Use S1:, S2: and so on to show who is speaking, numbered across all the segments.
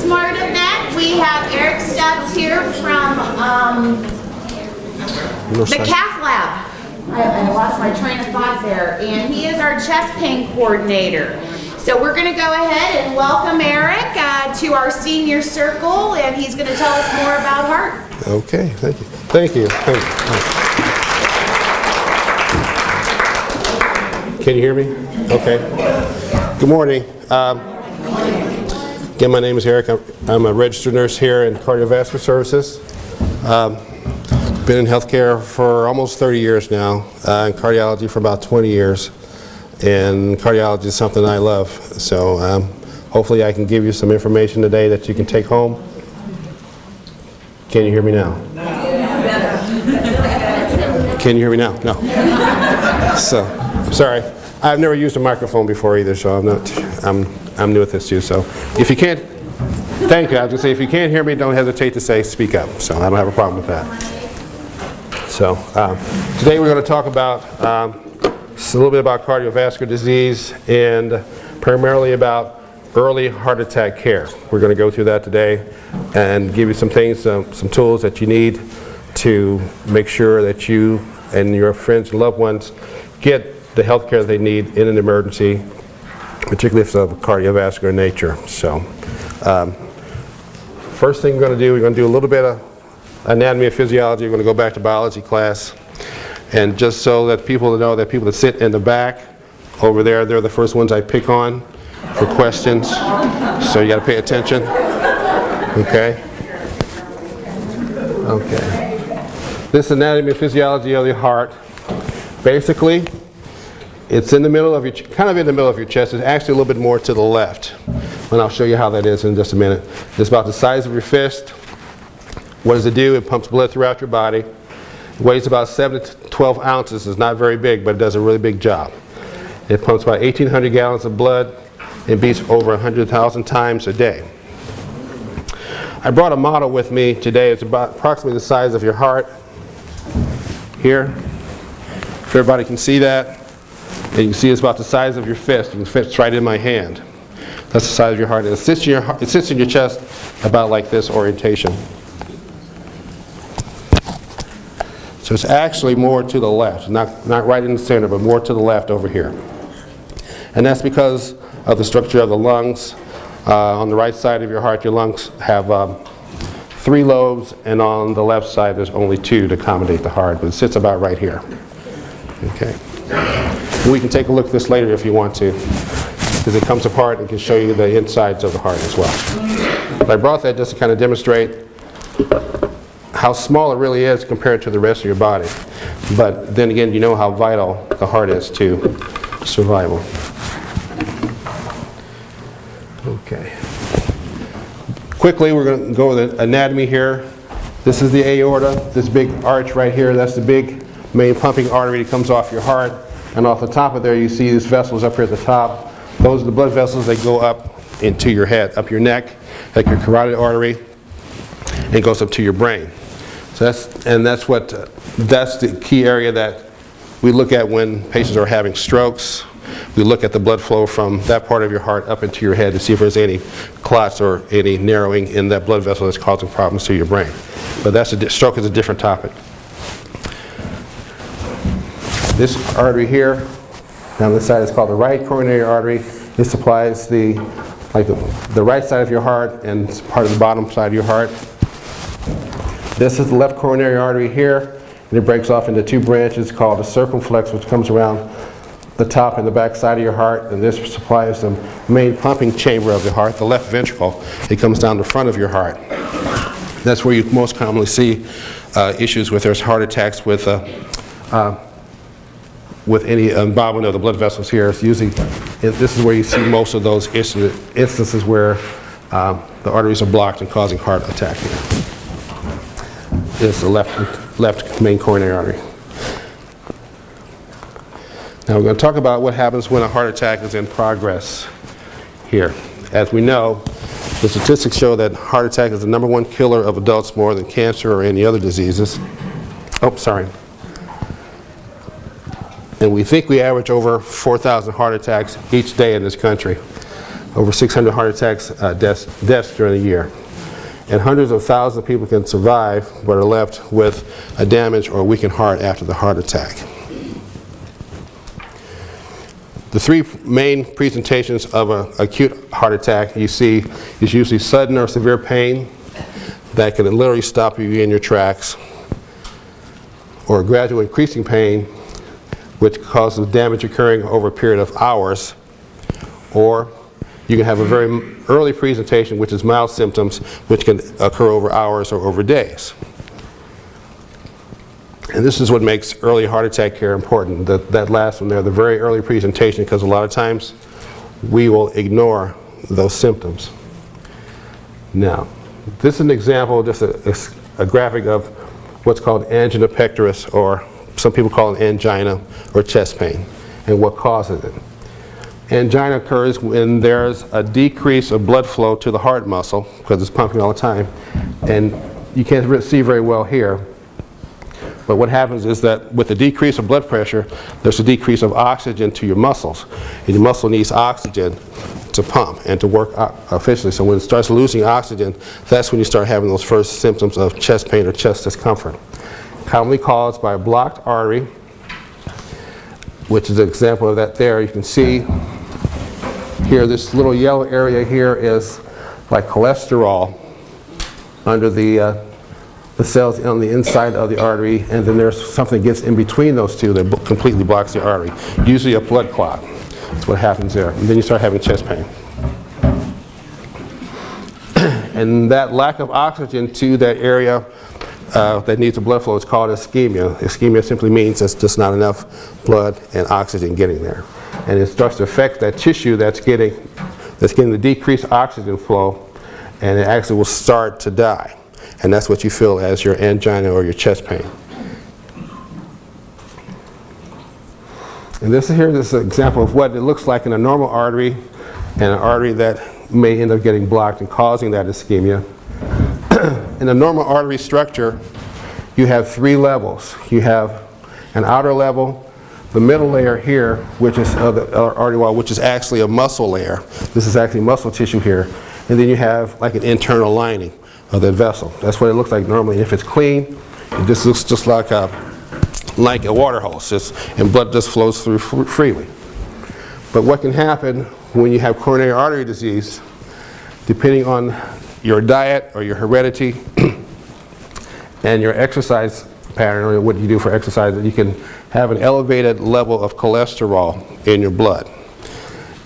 S1: smart event. We have Eric Stubbs here from the Cath Lab. I lost my train of thought there. And he is our chest pain coordinator. So we're going to go ahead and welcome Eric to our Senior Circle, and he's going to tell us more about heart.
S2: Okay, thank you. Thank you. Thank you. Can you hear me? Okay. Good morning. Again, my name is Eric. I'm a registered nurse here in cardiovascular services. Been in healthcare for almost 30 years now, in cardiology for about 20 years. And cardiology is something I love. So hopefully I can give you some information today that you can take home. Can you hear me now? Can you hear me now? No. So, I'm sorry. I've never used a microphone before either, so I'm new at this too. So if you can't, thank you. I was gonna say, if you can't hear me, don't hesitate to say speak up. So I don't have a problem with that. So today we're going to talk about a little bit about cardiovascular disease and primarily about early heart attack care. We're going to go through that today and give you some things, some tools that you need to make sure that you and your friends and loved ones get the health care they need in an emergency, particularly if it's of cardiovascular nature. So first thing we're going to do a little bit of anatomy and physiology. We're going to go back to biology class. And just so that people know that people that sit in the back over there, they're the first ones I pick on for questions. So you got to pay attention. Okay? Okay. This anatomy and physiology of the heart, basically, it's in the middle of your, kind of in the middle of your chest. It's actually a little bit more to the left. And I'll show you how that is in just a minute. It's about the size of your fist. What does it do? It pumps blood throughout your body. It weighs about 7 to 12 ounces. It's not very big, but it does a really big job. It pumps about 1,800 gallons of blood. It beats over 100,000 times a day. I brought a model with me today. It's about approximately the size of your heart here. If everybody can see that. And you can see it's about the size of your fist. It fits right in my hand. That's the size of your heart. It sits in your chest about like this orientation. So it's actually more to the left, not right in the center, but more to the left over here. And that's because of the structure of the lungs. On the right side of your heart, your lungs have 3 lobes, and on the left side there's only 2 to accommodate the heart, but it sits about right here. Okay. And we can take a look at this later if you want to, because it comes apart and can show you the insides of the heart as well. But I brought that just to kind of demonstrate how small it really is compared to the rest of your body. But then again, you know how vital the heart is to survival. Okay. Quickly, we're going to go with the anatomy here. This is the aorta, this big arch right here. That's the big main pumping artery that comes off your heart. And off the top of there, you see these vessels up here at the top. Those are the blood vessels that go up into your head, up your neck, like your carotid artery, and goes up to your brain. So that's the key area that we look at when patients are having strokes. We look at the blood flow from that part of your heart up into your head to see if there's any clots or any narrowing in that blood vessel that's causing problems to your brain. But stroke is a different topic. This artery here, down this side, is called the right coronary artery. It supplies the right side of your heart and part of the bottom side of your heart. This is the left coronary artery here, and it breaks off into 2 branches called the circumflex, which comes around the top and the back side of your heart, and this supplies the main pumping chamber of the heart, the left ventricle. It comes down the front of your heart. That's where you most commonly see issues with there's heart attacks with any involvement of the blood vessels here. It's usually, this is where you see most of those instances where the arteries are blocked and causing heart attack here. This is the left main coronary artery. Now we're going to talk about what happens when a heart attack is in progress here. As we know, the statistics show that heart attack is the #1 killer of adults more than cancer or any other diseases. Oh, sorry. And we think we average over 4,000 heart attacks each day in this country. over 600 heart attacks, deaths during the year. And hundreds of thousands of people can survive but are left with a damaged or weakened heart after the heart attack. The three main presentations of an acute heart attack you see is usually sudden or severe pain that can literally stop you in your tracks, or gradual increasing pain which causes damage occurring over a period of hours, or you can have a very early presentation which is mild symptoms which can occur over hours or over days. And this is what makes early heart attack care important, that last one there, the very early presentation, because a lot of times we will ignore those symptoms. Now, this is an example, just a graphic of what's called angina pectoris, or some people call it angina or chest pain, and what causes it. Angina occurs when there's a decrease of blood flow to the heart muscle, because it's pumping all the time, and you can't see very well here. But what happens is that with the decrease of blood pressure, there's a decrease of oxygen to your muscles. And your muscle needs oxygen to pump and to work efficiently. So when it starts losing oxygen, that's when you start having those first symptoms of chest pain or chest discomfort. Commonly caused by a blocked artery, which is an example of that there. You can see here, this little yellow area here is like cholesterol under the cells on the inside of the artery, and then there's something gets in between those two that completely blocks the artery, usually a blood clot. That's what happens there. And then you start having chest pain. And that lack of oxygen to that area that needs a blood flow is called ischemia. Ischemia simply means there's just not enough blood and oxygen getting there. And it starts to affect that tissue that's getting the decreased oxygen flow, and it actually will start to die. And that's what you feel as your angina or your chest pain. And this is an example of what it looks like in a normal artery, and an artery that may end up getting blocked and causing that ischemia. In a normal artery structure, you have three levels. You have an outer level, the middle layer here, which is of the artery wall, which is actually a muscle layer. This is actually muscle tissue here. And then you have like an internal lining of that vessel. That's what it looks like normally. If it's clean, it just looks just like a water hose, and blood just flows through freely. But what can happen when you have coronary artery disease, depending on your diet or your heredity and your exercise pattern, or what you do for exercise, you can have an elevated level of cholesterol in your blood.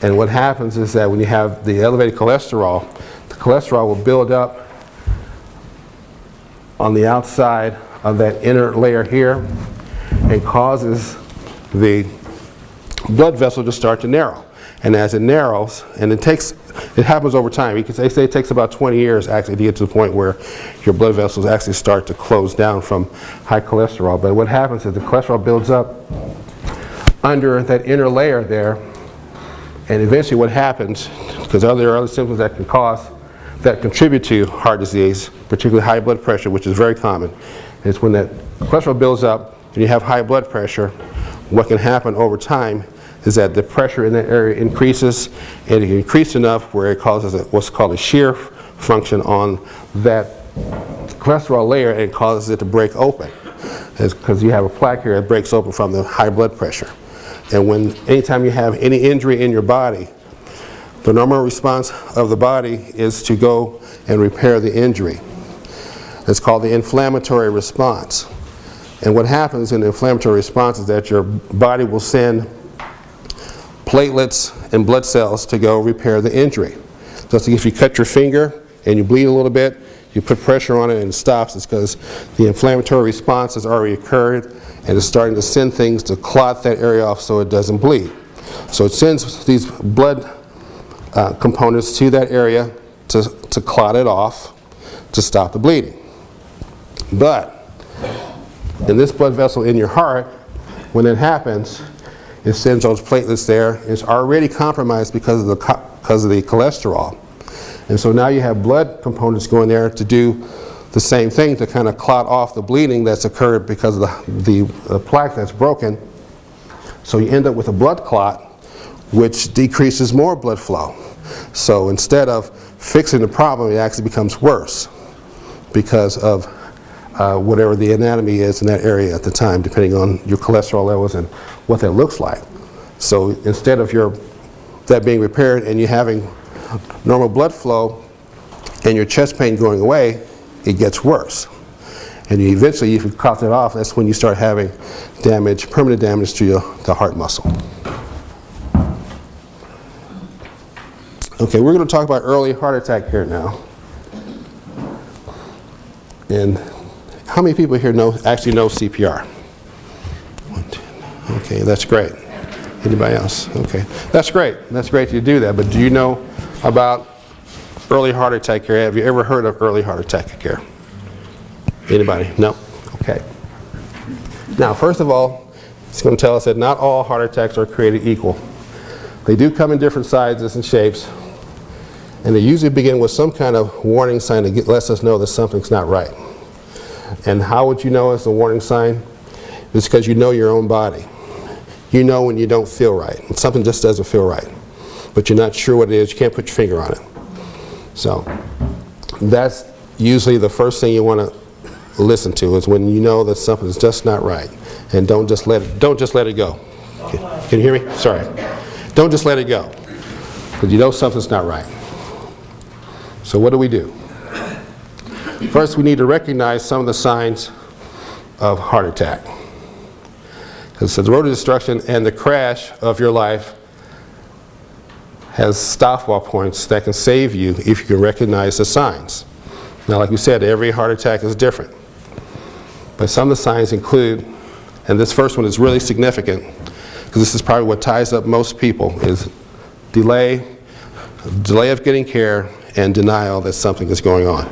S2: And what happens is that when you have the elevated cholesterol, the cholesterol will build up on the outside of that inner layer here and causes the blood vessel to start to narrow. And as it narrows, and it happens over time. They say it takes about 20 years actually to get to the point where your blood vessels actually start to close down from high cholesterol. But what happens is the cholesterol builds up under that inner layer there, and eventually what happens, because there are other symptoms that contribute to heart disease, particularly high blood pressure, which is very common, is when that cholesterol builds up and you have high blood pressure, what can happen over time is that the pressure in that area increases, and it can increase enough where it causes what's called a shear function on that cholesterol layer, and it causes it to break open. Because you have a plaque here that breaks open from the high blood pressure. And anytime you have any injury in your body, the normal response of the body is to go and repair the injury. It's called the inflammatory response. And what happens in the inflammatory response is that your body will send platelets and blood cells to go repair the injury. So if you cut your finger and you bleed a little bit, you put pressure on it and it stops. It's because the inflammatory response has already occurred and it's starting to send things to clot that area off so it doesn't bleed. So it sends these blood components to that area to clot it off, to stop the bleeding. But in this blood vessel in your heart, when it happens, it sends those platelets there. It's already compromised because of the cholesterol. And so now you have blood components going there to do the same thing, to kind of clot off the bleeding that's occurred because of the plaque that's broken. So you end up with a blood clot, which decreases more blood flow. So instead of fixing the problem, it actually becomes worse because of whatever the anatomy is in that area at the time, depending on your cholesterol levels and what that looks like. So instead of that being repaired and you having normal blood flow and your chest pain going away, it gets worse. And eventually, if you cut it off, that's when you start having damage, permanent damage to the heart muscle. Okay, we're going to talk about early heart attack care now. And how many people here actually know CPR? 1, 2, okay, that's great. Anybody else? Okay, that's great. That's great you do that. But do you know about early heart attack care? Have you ever heard of early heart attack care? Anybody? No? Okay. Now, first of all, it's going to tell us that not all heart attacks are created equal. They do come in different sizes and shapes, and they usually begin with some kind of warning sign that lets us know that something's not right. And how would you know it's a warning sign? It's because you know your own body. You know when you don't feel right. Something just doesn't feel right. But you're not sure what it is. You can't put your finger on it. So that's usually the first thing you want to listen to, is when you know that something's just not right. And don't just let it go. Can you hear me? Sorry. Don't just let it go, because you know something's not right. So what do? First, we need to recognize some of the signs of heart attack. Because the road of destruction and the crash of your life has stop-off points that can save you if you can recognize the signs. Now, like we said, every heart attack is different. But some of the signs include, and this first one is really significant, because this is probably what ties up most people, is delay of getting care and denial that something is going on.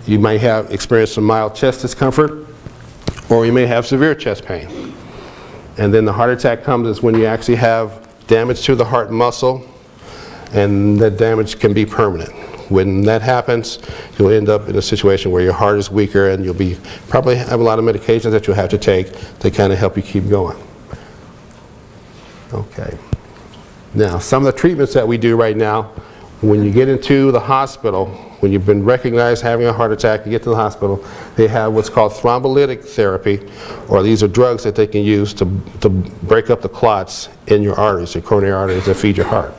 S2: You might have experienced some mild chest discomfort, or you may have severe chest pain. And then the heart attack comes when you actually have damage to the heart muscle, and that damage can be permanent. When that happens, you'll end up in a situation where your heart is weaker, and you'll probably have a lot of medications that you'll have to take to kind of help you keep going. Okay. Now, some of the treatments that we do right now, when you get into the hospital, when you've been recognized having a heart attack, you get to the hospital, they have what's called thrombolytic therapy, or these are drugs that they can use to break up the clots in your arteries, your coronary arteries that feed your heart.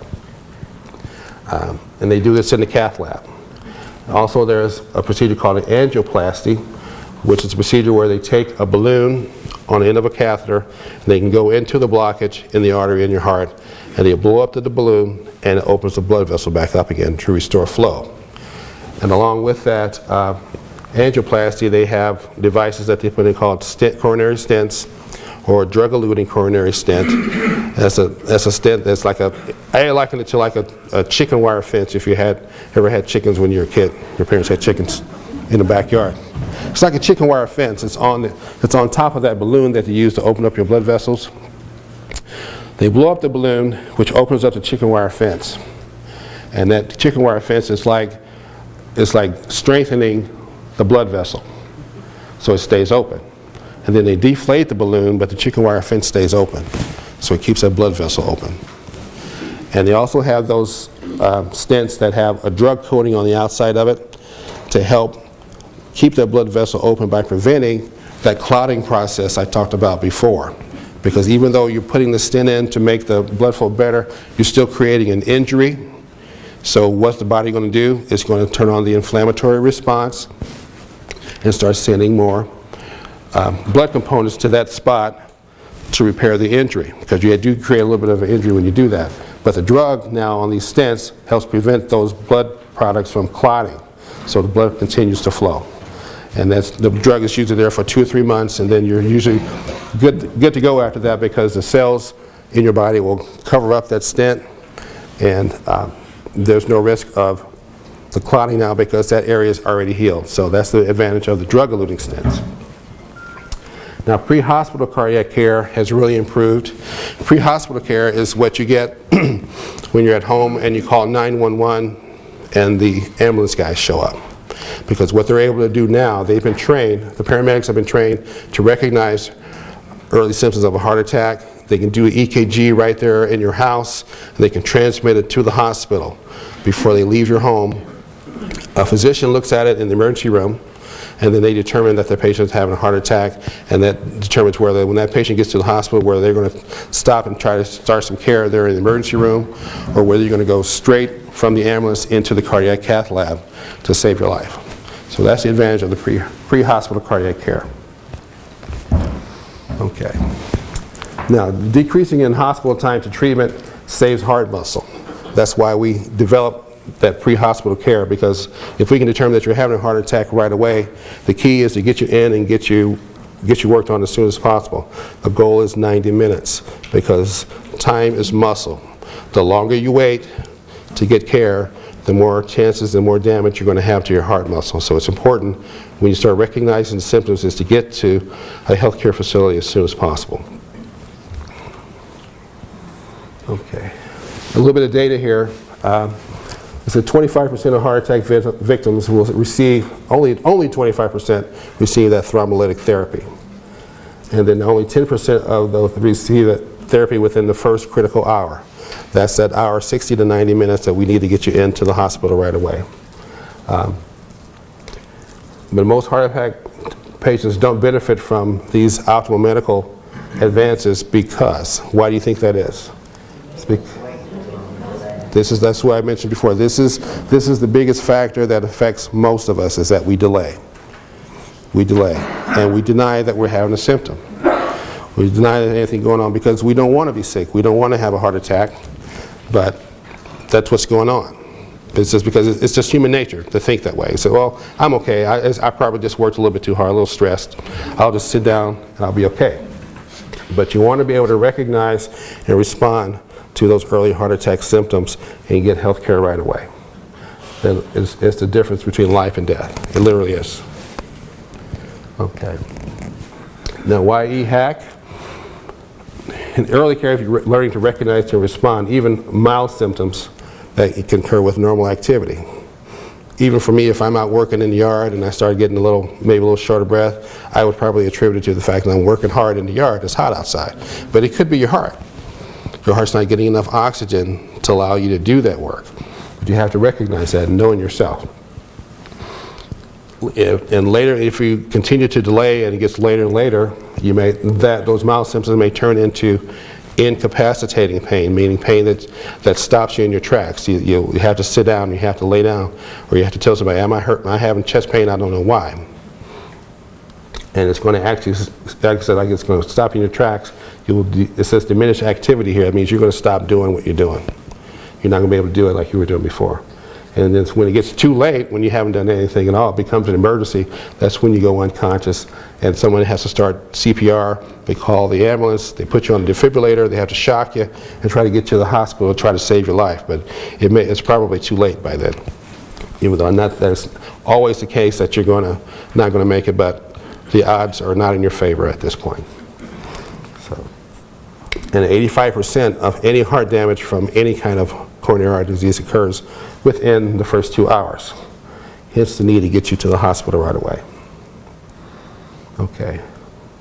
S2: And they do this in the cath lab. Also, there's a procedure called an angioplasty, which is a procedure where they take a balloon on the end of a catheter, and they can go into the blockage in the artery in your heart, and they blow up to the balloon, and it opens the blood vessel back up again to restore flow. And along with that angioplasty, they have devices that they put in called coronary stents, or drug-eluting coronary stent. That's a stent that's like I liken it to like a chicken wire fence. If you ever had chickens when you were a kid, your parents had chickens in the backyard. It's like a chicken wire fence. It's on top of that balloon that they use to open up your blood vessels. They blow up the balloon, which opens up the chicken wire fence. And that chicken wire fence is like strengthening the blood vessel, so it stays open. And then they deflate the balloon, but the chicken wire fence stays open, so it keeps that blood vessel open. And they also have those stents that have a drug coating on the outside of it to help keep that blood vessel open by preventing that clotting process I talked about before. Because even though you're putting the stent in to make the blood flow better, you're still creating an injury. So what's the body going to do? It's going to turn on the inflammatory response and start sending more blood components to that spot to repair the injury, because you do create a little bit of an injury when you do that. But the drug now on these stents helps prevent those blood products from clotting, so the blood continues to flow. And the drug is usually there for 2 or 3 months, and then you're usually good to go after that, because the cells in your body will cover up that stent, and there's no risk of the clotting now because that area is already healed. So that's the advantage of the drug-eluting stents. Now, pre-hospital cardiac care has really improved. Pre-hospital care is what you get when you're at home and you call 911 and the ambulance guys show up. Because what they're able to do now, they've been trained, the paramedics have been trained to recognize early symptoms of a heart attack. They can do an EKG right there in your house. And they can transmit it to the hospital before they leave your home. A physician looks at it in the emergency room, and then they determine that the patient is having a heart attack, and that determines whether, when that patient gets to the hospital, whether they're going to stop and try to start some care there in the emergency room, or whether you're going to go straight from the ambulance into the cardiac cath lab to save your life. So that's the advantage of the pre-hospital cardiac care. Okay. Now, decreasing in hospital time to treatment saves heart muscle. That's why we developed that pre-hospital care, because if we can determine that you're having a heart attack right away, the key is to get you in and get you worked on as soon as possible. The goal is 90 minutes, because time is muscle. The longer you wait to get care, the more chances and more damage you're going to have to your heart muscle. So it's important when you start recognizing the symptoms is to get to a healthcare facility as soon as possible. Okay, a little bit of data here. It's that 25% of heart attack victims will receive, only 25% receive that thrombolytic therapy. And then only 10% of those receive that therapy within the first critical hour. That's that hour, 60 to 90 minutes that we need to get you into the hospital right away. But most heart attack patients don't benefit from these optimal medical advances because, why do you think that is? That's what I mentioned before. This is the biggest factor that affects most of us, is that we delay. We delay. And we deny that we're having a symptom. We deny that anything going on because we don't want to be sick. We don't want to have a heart attack, but that's what's going on. It's just because it's just human nature to think that way. So, well, I'm okay. I probably just worked a little bit too hard, a little stressed. I'll just sit down and I'll be okay. But you want to be able to recognize and respond to those early heart attack symptoms and get health care right away. And it's the difference between life and death. It literally is. Okay. Now, why EHAC? In early care, if you're learning to recognize and respond, even mild symptoms that you can occur with normal activity. Even for me, if I'm out working in the yard and I start getting maybe a little short of breath, I would probably attribute it to the fact that I'm working hard in the yard. It's hot outside. But it could be your heart. Your heart's not getting enough oxygen to allow you to do that work. But you have to recognize that and know in yourself. And later, if you continue to delay and it gets later and later, those mild symptoms may turn into incapacitating pain, meaning pain that stops you in your tracks. You have to sit down, you have to lay down, or you have to tell somebody, am I hurt? Am I having chest pain? I don't know why. And it's going to actually, like I said, it's going to stop you in your tracks. It says diminished activity here. That means you're going to stop doing what you're doing. You're not going to be able to do it like you were doing before. And then when it gets too late, when you haven't done anything at all, it becomes an emergency. That's when you go unconscious and someone has to start CPR. They call the ambulance, they put you on a defibrillator, they have to shock you and try to get you to the hospital, try to save your life. But it's probably too late by then. Even though that's always the case that you're not going to make it, but the odds are not in your favor at this point. So, and 85% of any heart damage from any kind of coronary artery disease occurs within the first 2 hours. Hence the need to get you to the hospital right away. Okay,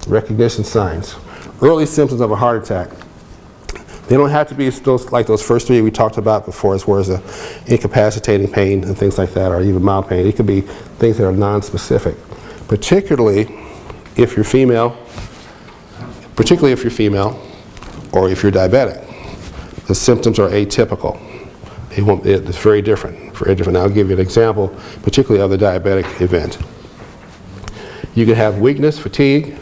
S2: recognition signs. Early symptoms of a heart attack. They don't have to be like those first three we talked about before, as far as the incapacitating pain and things like that, or even mild pain. It could be things that are non-specific. Particularly if you're female, or if you're diabetic. The symptoms are atypical. It's very different. I'll give you an example, particularly of the diabetic event. You can have weakness, fatigue.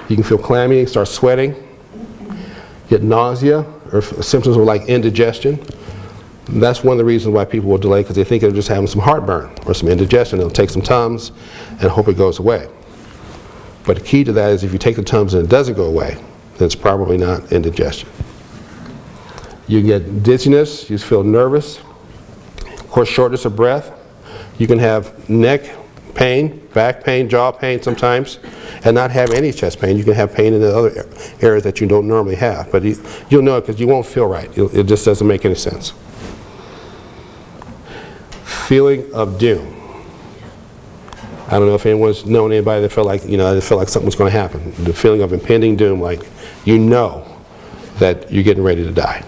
S2: You can feel clammy, start sweating, get nausea, or symptoms of like indigestion. And that's one of the reasons why people will delay, because they think they're just having some heartburn or some indigestion. They'll take some Tums and hope it goes away. But the key to that is if you take the Tums and it doesn't go away, then it's probably not indigestion. You get dizziness, you feel nervous, of course shortness of breath. You can have neck pain, back pain, jaw pain sometimes, and not have any chest pain. You can have pain in the other areas that you don't normally have, but you'll know it because you won't feel right. It just doesn't make any sense. Feeling of doom. I don't know if anyone's known anybody that felt like, something was going to happen. The feeling of impending doom, like you know that you're getting ready to die.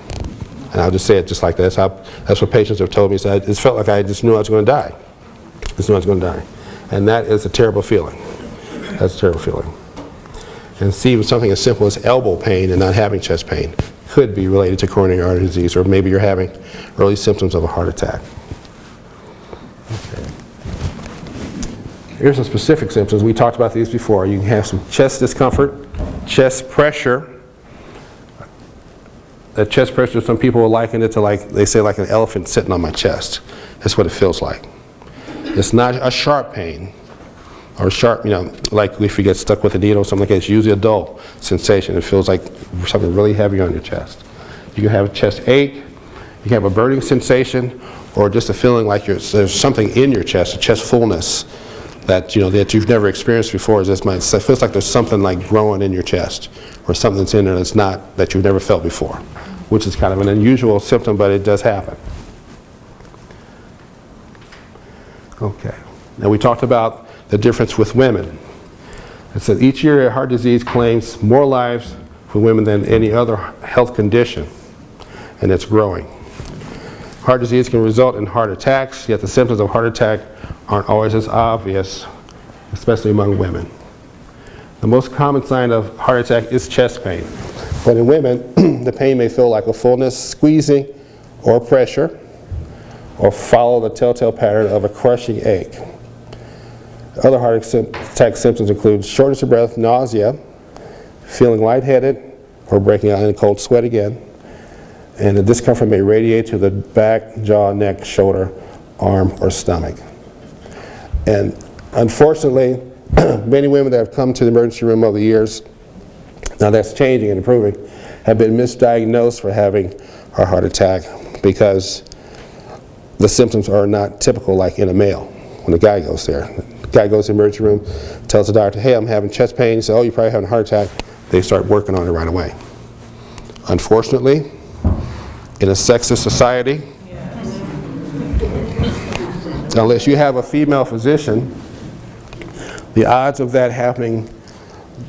S2: And I'll just say it just like that. That's what patients have told me. So it felt like I just knew I was going to die. Just knew I was going to die. And that is a terrible feeling. That's a terrible feeling. And see, even something as simple as elbow pain and not having chest pain could be related to coronary artery disease, or maybe you're having early symptoms of a heart attack. Okay. Here's some specific symptoms. We talked about these before. You can have some chest discomfort, chest pressure. That chest pressure, some people will liken it to, like, they say, like an elephant sitting on my chest. That's what it feels like. It's not a sharp pain, or sharp, like if you get stuck with a needle or something like that. It's usually a dull sensation. It feels like something really heavy on your chest. You can have a chest ache, you can have a burning sensation, or just a feeling like there's something in your chest, a chest fullness that that you've never experienced before. It feels like there's something like growing in your chest, or something that's in there that's not, that you've never felt before, which is kind of an unusual symptom, but it does happen. Okay. Now we talked about the difference with women. It said each year heart disease claims more lives for women than any other health condition, and it's growing. Heart disease can result in heart attacks, yet the symptoms of heart attack aren't always as obvious, especially among women. The most common sign of heart attack is chest pain. But in women, the pain may feel like a fullness, squeezing, or pressure, or follow the telltale pattern of a crushing ache. Other heart attack symptoms include shortness of breath, nausea, feeling lightheaded, or breaking out in a cold sweat again. And the discomfort may radiate to the back, jaw, neck, shoulder, arm, or stomach. And unfortunately, many women that have come to the emergency room over the years, now that's changing and improving, have been misdiagnosed for having a heart attack because the symptoms are not typical like in a male. When a guy goes there, the guy goes to the emergency room, tells the doctor, hey, I'm having chest pain. He says, oh, you're probably having a heart attack. They start working on it right away. Unfortunately, in a sexist society, unless you have a female physician, the odds of that happening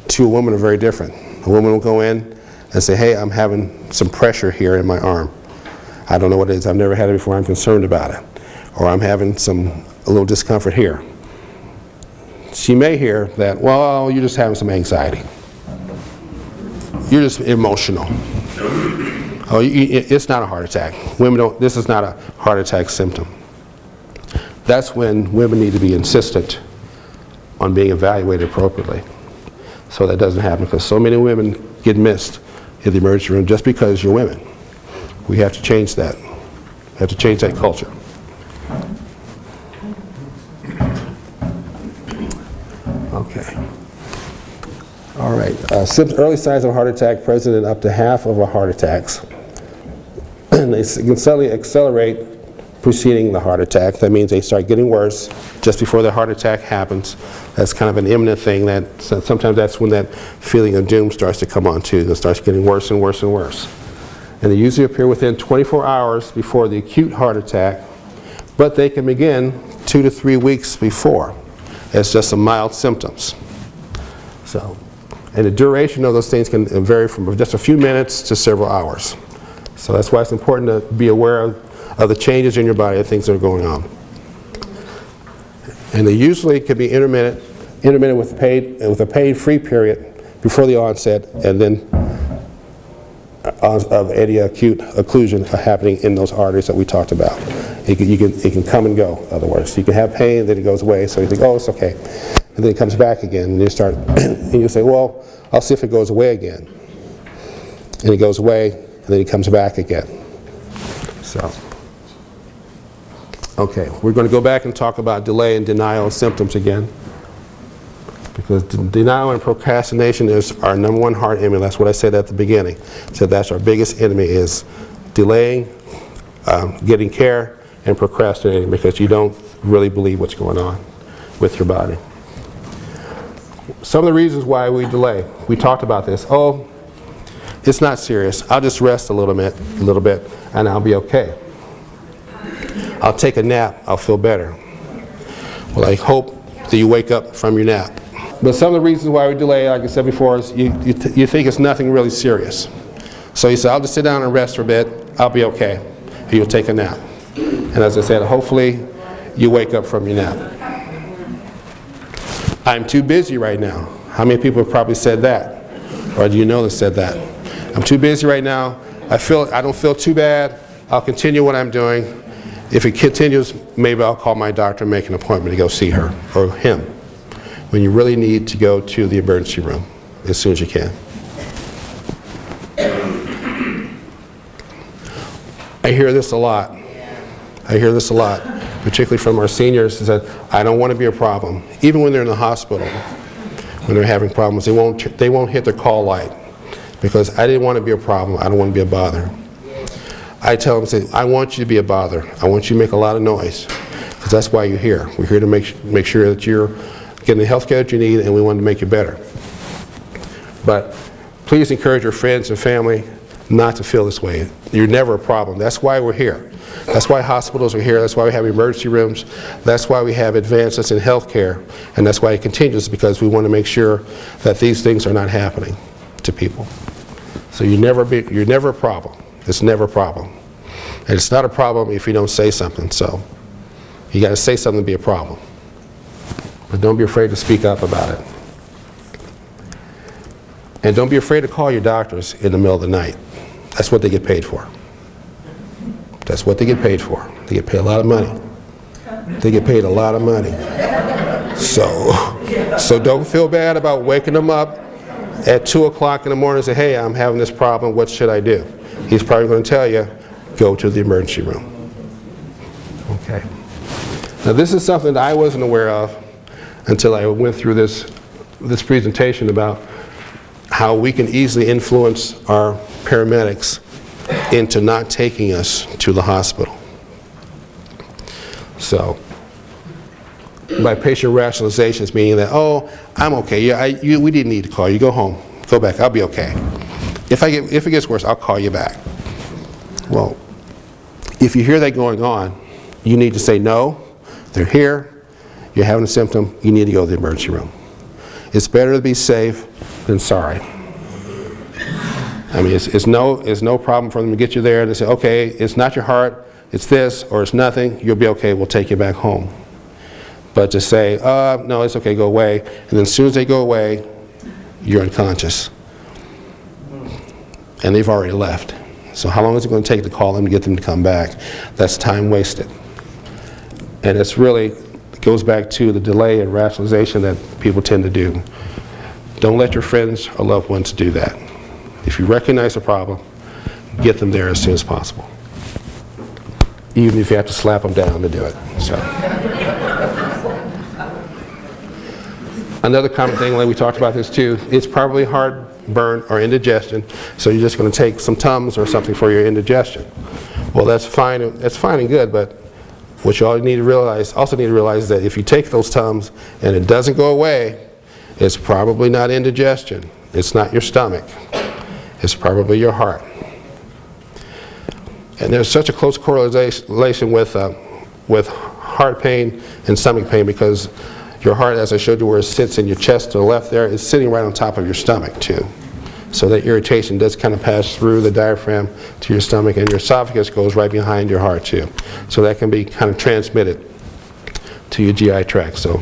S2: to a woman are very different. A woman will go in and say, hey, I'm having some pressure here in my arm. I don't know what it is. I've never had it before. I'm concerned about it. Or I'm having a little discomfort here. She may hear that, well, you're just having some anxiety. You're just emotional. Oh, it's not a heart attack. This is not a heart attack symptom. That's when women need to be insistent on being evaluated appropriately. So that doesn't happen, because so many women get missed in the emergency room just because you're women. We have to change that. We have to change that culture. Okay. All right. Early signs of a heart attack present in up to half of our heart attacks. And they can suddenly accelerate preceding the heart attack. That means they start getting worse just before the heart attack happens. That's kind of an imminent thing. Sometimes that's when that feeling of doom starts to come on too. It starts getting worse and worse and worse. And they usually appear within 24 hours before the acute heart attack, but they can begin 2 to 3 weeks before as just some mild symptoms. And the duration of those things can vary from just a few minutes to several hours. So that's why it's important to be aware of the changes in your body, the things that are going on. And they usually can be intermittent with a pain-free period before the onset, and then of any acute occlusion happening in those arteries that we talked about. It can come and go, in other words. You can have pain, then it goes away, so you think, oh, it's okay. And then it comes back again, and you start, and you say, well, I'll see if it goes away again. And it goes away, and then it comes back again. So, okay, we're going to go back and talk about delay and denial symptoms again. Because denial and procrastination is our number one heart enemy. That's what I said at the beginning. So that's our biggest enemy, is delaying, getting care, and procrastinating, because you don't really believe what's going on with your body. Some of the reasons why we delay. We talked about this. Oh, it's not serious. I'll just rest a little bit, and I'll be okay. I'll take a nap. I'll feel better. Well, I hope that you wake up from your nap. But some of the reasons why we delay, like I said before, is you think it's nothing really serious. So he said, I'll just sit down and rest for a bit. I'll be okay. You'll take a nap. And as I said, hopefully you wake up from your nap. I'm too busy right now. How many people have probably said that? Or do you know that said that? I'm too busy right now. I don't feel too bad. I'll continue what I'm doing. If it continues, maybe I'll call my doctor and make an appointment to go see her or him, when you really need to go to the emergency room as soon as you can. I hear this a lot. I hear this a lot, particularly from our seniors, that I don't want to be a problem. Even when they're in the hospital, when they're having problems, they won't hit their call light because I didn't want to be a problem. I don't want to be a bother. I tell them, say, I want you to be a bother. I want you to make a lot of noise because that's why you're here. We're here to make sure that you're getting the health care that you need, and we want to make you better. But please encourage your friends and family not to feel this way. You're never a problem. That's why we're here. That's why hospitals are here. That's why we have emergency rooms. That's why we have advances in health care. And that's why it continues, because we want to make sure that these things are not happening to people. So you're never a problem. It's never a problem. And it's not a problem if you don't say something. So you got to say something to be a problem. But don't be afraid to speak up about it. And don't be afraid to call your doctors in the middle of the night. That's what they get paid for. That's what they get paid for. They get paid a lot of money. They get paid a lot of money. So don't feel bad about waking them up at 2 o'clock in the morning and say, hey, I'm having this problem, what should I do? He's probably going to tell you, go to the emergency room. Okay. Now this is something that I wasn't aware of until I went through this presentation about how we can easily influence our paramedics into not taking us to the hospital. So, by patient rationalizations, meaning that, oh, I'm okay, yeah, we didn't need to call you, go home, go back, I'll be okay. If it gets worse, I'll call you back. Well, if you hear that going on, you need to say, no, they're here, you're having a symptom, you need to go to the emergency room. It's better to be safe than sorry. I mean, it's no problem for them to get you there and they say, okay, it's not your heart, it's this, or it's nothing, you'll be okay, we'll take you back home. But to say, no, it's okay, go away, and then as soon as they go away, you're unconscious. And they've already left. So how long is it going to take to call them to get them to come back? That's time wasted. And it goes back to the delay and rationalization that people tend to do. Don't let your friends or loved ones do that. If you recognize the problem, get them there as soon as possible. Even if you have to slap them down to do it. So. Another common thing, like we talked about this too, it's probably heartburn or indigestion, so you're just going to take some Tums or something for your indigestion. Well, that's fine and good, but what you also need to realize is that if you take those Tums and it doesn't go away, it's probably not indigestion. It's not your stomach. It's probably your heart. And there's such a close correlation with heart pain and stomach pain, because your heart, as I showed you where it sits in your chest to the left there, is sitting right on top of your stomach too. So that irritation does kind of pass through the diaphragm to your stomach, and your esophagus goes right behind your heart too. So that can be kind of transmitted to your GI tract. So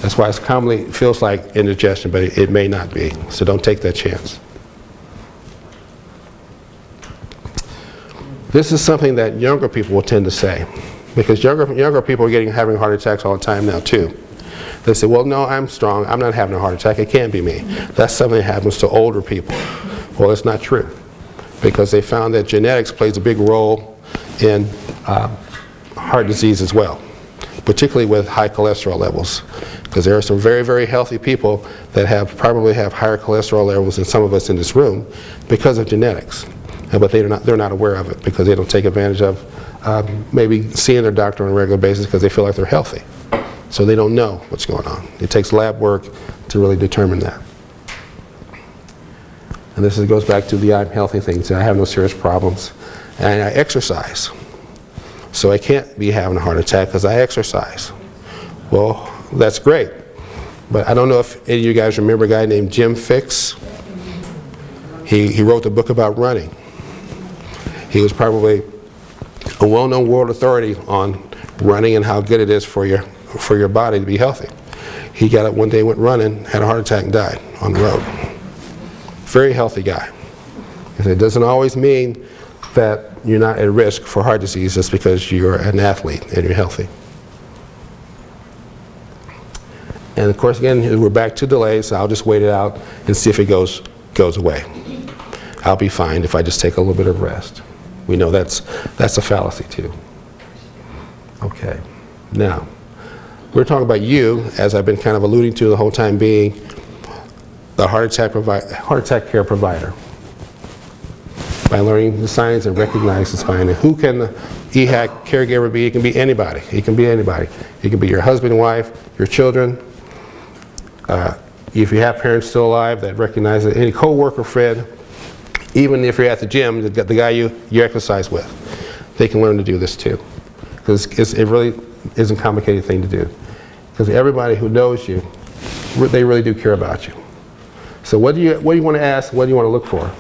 S2: that's why it commonly feels like indigestion, but it may not be. So don't take that chance. This is something that younger people will tend to say, because younger people are having heart attacks all the time now too. They say, well, no, I'm strong, I'm not having a heart attack, it can't be me. That's something that happens to older people. Well, it's not true, because they found that genetics plays a big role in heart disease as well, particularly with high cholesterol levels, because there are some very, very healthy people that probably have higher cholesterol levels than some of us in this room because of genetics. But they're not aware of it, because they don't take advantage of maybe seeing their doctor on a regular basis because they feel like they're healthy. So they don't know what's going on. It takes lab work to really determine that. And this goes back to the I'm healthy things. I have no serious problems. And I exercise. So I can't be having a heart attack because I exercise. Well, that's great. But I don't know if any of you guys remember a guy named Jim Fixx. He wrote the book about running. He was probably a well-known world authority on running and how good it is for your body to be healthy. He got up one day, went running, had a heart attack and died on the road. Very healthy guy. It doesn't always mean that you're not at risk for heart disease just because you're an athlete and you're healthy. And of course, again, we're back to delays, so I'll just wait it out and see if it goes away. I'll be fine if I just take a little bit of rest. We know that's a fallacy too. Okay, now, we're talking about you, as I've been kind of alluding to the whole time, being the heart attack care provider. By learning the signs and recognize the sign. And who can the EHAC caregiver be? It can be anybody. It can be anybody. It can be your husband, wife, your children. If you have parents still alive that recognize it, any co-worker, friend, even if you're at the gym, the guy you exercise with, they can learn to do this too. Because it really isn't a complicated thing to do. Because everybody who knows you, they really do care about you. So what do you want to ask? What do you want to look for?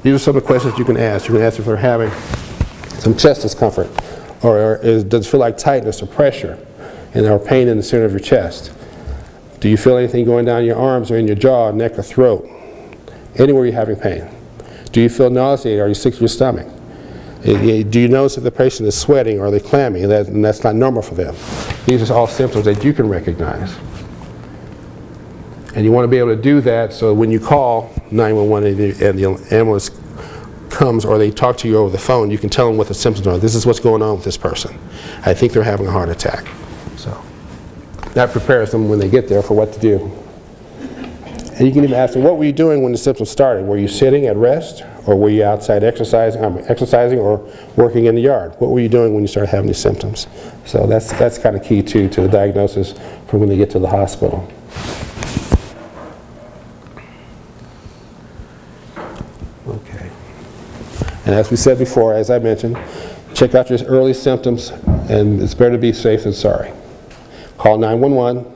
S2: These are some of the questions you can ask. You can ask if they're having some chest discomfort, or does it feel like tightness or pressure, or pain in the center of your chest. Do you feel anything going down your arms or in your jaw, neck, or throat? Anywhere you're having pain. Do you feel nauseated? Are you sick to your stomach? Do you notice if the patient is sweating or are they clammy, and that's not normal for them? These are all symptoms that you can recognize. And you want to be able to do that so when you call 911 and the ambulance comes or they talk to you over the phone, you can tell them what the symptoms are. This is what's going on with this person. I think they're having a heart attack. So that prepares them when they get there for what to do. And you can even ask them, what were you doing when the symptoms started? Were you sitting at rest, or were you outside exercising or working in the yard? What were you doing when you started having these symptoms? So that's kind of key too to the diagnosis for when they get to the hospital. Okay. And as we said before, as I mentioned, check out your early symptoms, and it's better to be safe than sorry. Call 911,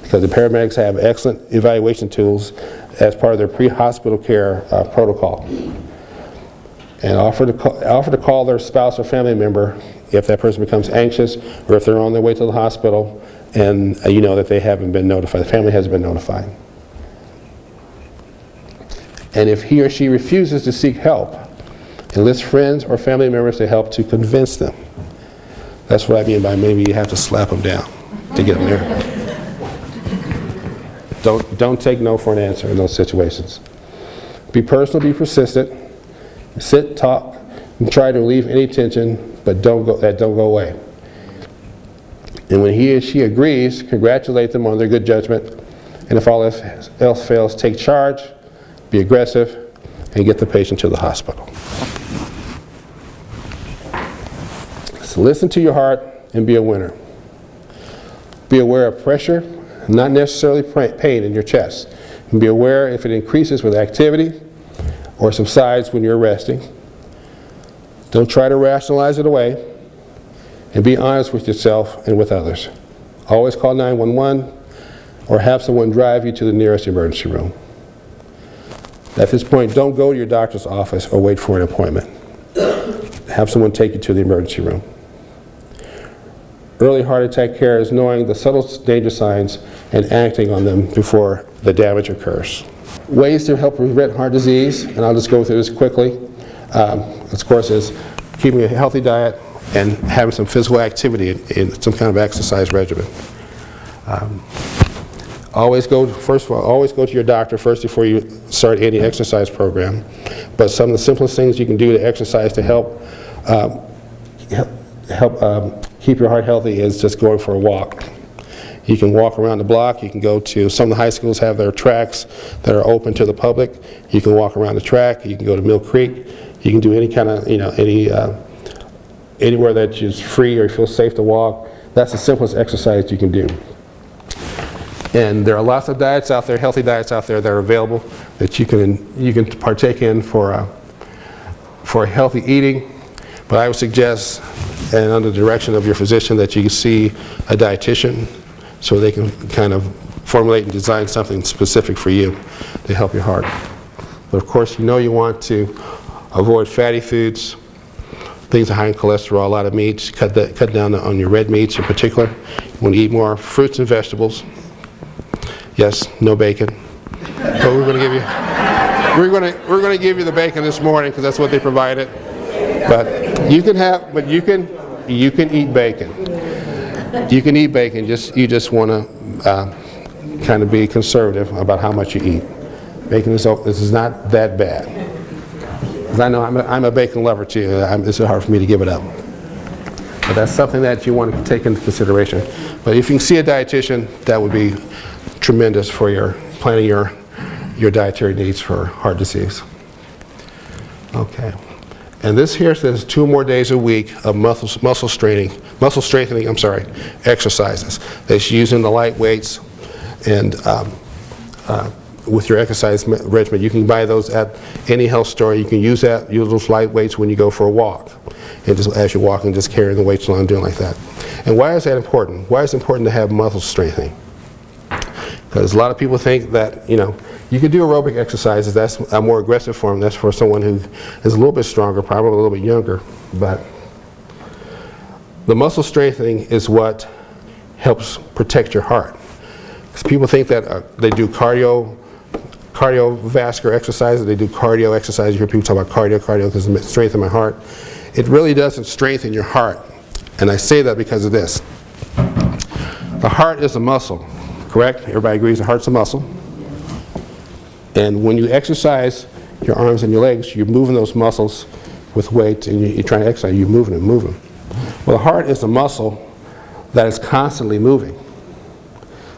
S2: because the paramedics have excellent evaluation tools as part of their pre-hospital care protocol. And offer to call their spouse or family member if that person becomes anxious or if they're on their way to the hospital and you know that they haven't been notified, the family hasn't been notified. And if he or she refuses to seek help, enlist friends or family members to help to convince them. That's what I mean by maybe you have to slap them down to get them there. Don't take no for an answer in those situations. Be personal, be persistent. Sit, talk, and try to relieve any tension, but don't go away. And when he or she agrees, congratulate them on their good judgment. And if all else fails, take charge, be aggressive, and get the patient to the hospital. So listen to your heart and be a winner. Be aware of pressure, not necessarily pain in your chest. And be aware if it increases with activity or subsides when you're resting. Don't try to rationalize it away, and be honest with yourself and with others. Always call 911 or have someone drive you to the nearest emergency room. At this point, don't go to your doctor's office or wait for an appointment. Have someone take you to the emergency room. Early heart attack care is knowing the subtle danger signs and acting on them before the damage occurs. Ways to help prevent heart disease, and I'll just go through this quickly, of course, is keeping a healthy diet and having some physical activity in some kind of exercise regimen. Always go to your doctor first before you start any exercise program. But some of the simplest things you can do to exercise to help keep your heart healthy is just going for a walk. You can walk around the block. You can go to, some of the high schools have their tracks that are open to the public. You can walk around the track. You can go to Mill Creek. You can do any kind of, anywhere that is free or you feel safe to walk. That's the simplest exercise you can do. And there are lots of diets out there, healthy diets out there that are available that you can partake in for healthy eating. But I would suggest, and under the direction of your physician, that you see a dietitian so they can kind of formulate and design something specific for you to help your heart. But of course, you know you want to avoid fatty foods, things high in cholesterol, a lot of meats, cut down on your red meats in particular. You want to eat more fruits and vegetables. Yes, no bacon. But we're going to give you the bacon this morning because that's what they provided. But you can eat bacon. You can eat bacon. You just want to kind of be conservative about how much you eat. Bacon is not that bad. Because I know I'm a bacon lover too. It's hard for me to give it up. But that's something that you want to take into consideration. But if you can see a dietitian, that would be tremendous for planning your dietary needs for heart disease. Okay. And this here says 2 more days a week of muscle strengthening exercises. That's using the light weights and with your exercise regimen. You can buy those at any health store. You can use those light weights when you go for a walk. And just as you're walking, just carrying the weights along, doing like that. And why is that important? Why is it important to have muscle strengthening? Because a lot of people think that, you can do aerobic exercises. That's a more aggressive form. That's for someone who is a little bit stronger, probably a little bit younger. But the muscle strengthening is what helps protect your heart. Because people think that they do cardiovascular exercises, they do cardio exercises. You hear people talk about cardio because it strengthens my heart. It really doesn't strengthen your heart. And I say that because of this. The heart is a muscle, correct? Everybody agrees the heart's a muscle. And when you exercise your arms and your legs, you're moving those muscles with weight, and you're trying to exercise, you're moving them. Well, the heart is a muscle that is constantly moving.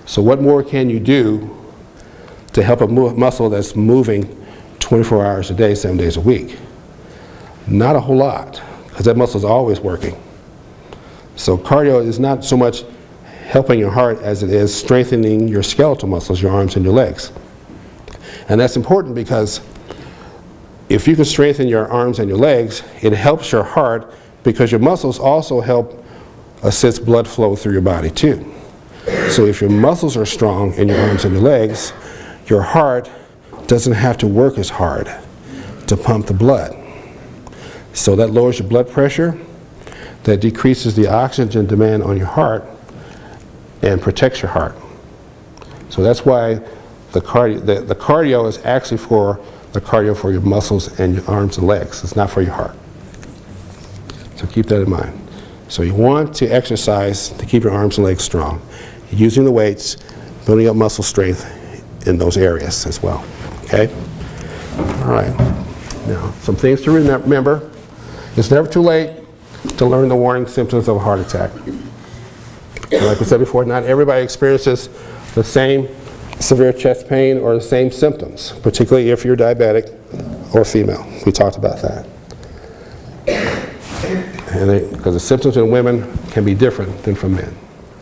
S2: So what more can you do to help a muscle that's moving 24 hours a day, 7 days a week? Not a whole lot, because that muscle is always working. So cardio is not so much helping your heart as it is strengthening your skeletal muscles, your arms and your legs. And that's important because if you can strengthen your arms and your legs, it helps your heart because your muscles also help assist blood flow through your body too. So if your muscles are strong in your arms and your legs, your heart doesn't have to work as hard to pump the blood. So that lowers your blood pressure, that decreases the oxygen demand on your heart, and protects your heart. So that's why the cardio is actually for your muscles and your arms and legs. It's not for your heart. So keep that in mind. So you want to exercise to keep your arms and legs strong, using the weights, building up muscle strength in those areas as well. Okay? All right. Now, some things to remember. It's never too late to learn the warning symptoms of a heart attack. And like we said before, not everybody experiences the same severe chest pain or the same symptoms, particularly if you're diabetic or female. We talked about that. And because the symptoms in women can be different than from men.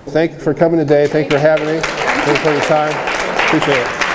S2: Thank you for coming today. Thank you for having me. Thank you for your time. Appreciate it.